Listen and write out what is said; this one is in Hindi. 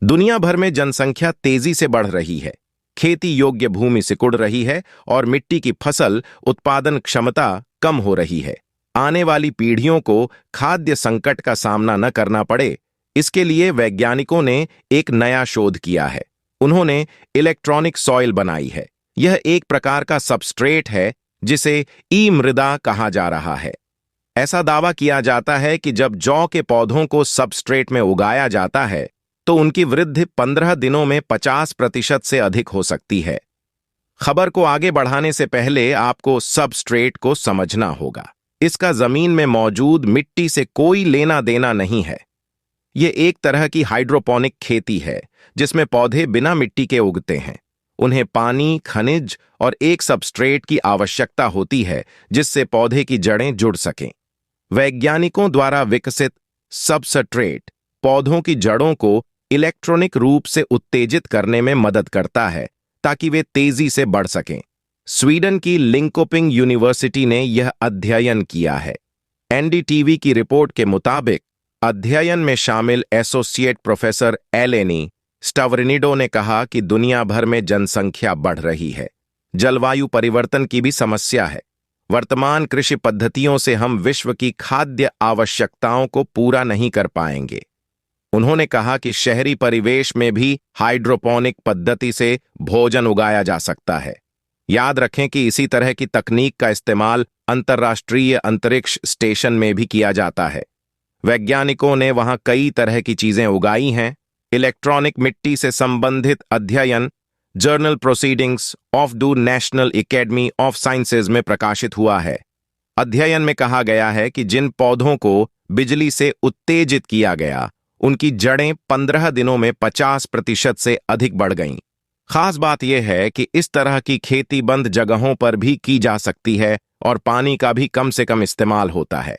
दुनिया भर में जनसंख्या तेजी से बढ़ रही है, खेती योग्य भूमि सिकुड़ रही है और मिट्टी की फसल उत्पादन क्षमता कम हो रही है। आने वाली पीढ़ियों को खाद्य संकट का सामना न करना पड़े, इसके लिए वैज्ञानिकों ने एक नया शोध किया है। उन्होंने इलेक्ट्रॉनिक सॉइल बनाई है। यह एक प्रकार का सबस्ट्रेट है जिसे ई मृदा कहा जा रहा है। ऐसा दावा किया जाता है कि जब जौ के पौधों को सबस्ट्रेट में उगाया जाता है तो उनकी वृद्धि 15 दिनों में 50% से अधिक हो सकती है। खबर को आगे बढ़ाने से पहले आपको सबस्ट्रेट को समझना होगा। इसका जमीन में मौजूद मिट्टी से कोई लेना देना नहीं है। यह एक तरह की हाइड्रोपोनिक खेती है जिसमें पौधे बिना मिट्टी के उगते हैं। उन्हें पानी, खनिज और एक सबस्ट्रेट की आवश्यकता होती है जिससे पौधे की जड़ें जुड़ सकें। वैज्ञानिकों द्वारा विकसित सबस्ट्रेट पौधों की जड़ों को इलेक्ट्रॉनिक रूप से उत्तेजित करने में मदद करता है ताकि वे तेजी से बढ़ सकें। स्वीडन की लिंकोपिंग यूनिवर्सिटी ने यह अध्ययन किया है। एनडीटीवी की रिपोर्ट के मुताबिक अध्ययन में शामिल एसोसिएट प्रोफेसर एलेनी स्टावरिनिडो ने कहा कि दुनिया भर में जनसंख्या बढ़ रही है। जलवायु परिवर्तन की भी समस्या है। वर्तमान कृषि पद्धतियों से हम विश्व की खाद्य आवश्यकताओं को पूरा नहीं कर पाएंगे। उन्होंने कहा कि शहरी परिवेश में भी हाइड्रोपोनिक पद्धति से भोजन उगाया जा सकता है। याद रखें कि इसी तरह की तकनीक का इस्तेमाल अंतर्राष्ट्रीय अंतरिक्ष स्टेशन में भी किया जाता है। वैज्ञानिकों ने वहां कई तरह की चीजें उगाई हैं। इलेक्ट्रॉनिक मिट्टी से संबंधित अध्ययन journal proceedings of the national academy of sciences में प्रकाशित हुआ है। अध्ययन में कहा गया है कि जिन पौधों को बिजली से उत्तेजित किया गया, उनकी जड़ें 15 दिनों में 50% से अधिक बढ़ गईं। खास बात यह है कि इस तरह की खेती बंद जगहों पर भी की जा सकती है और पानी का भी कम से कम इस्तेमाल होता है।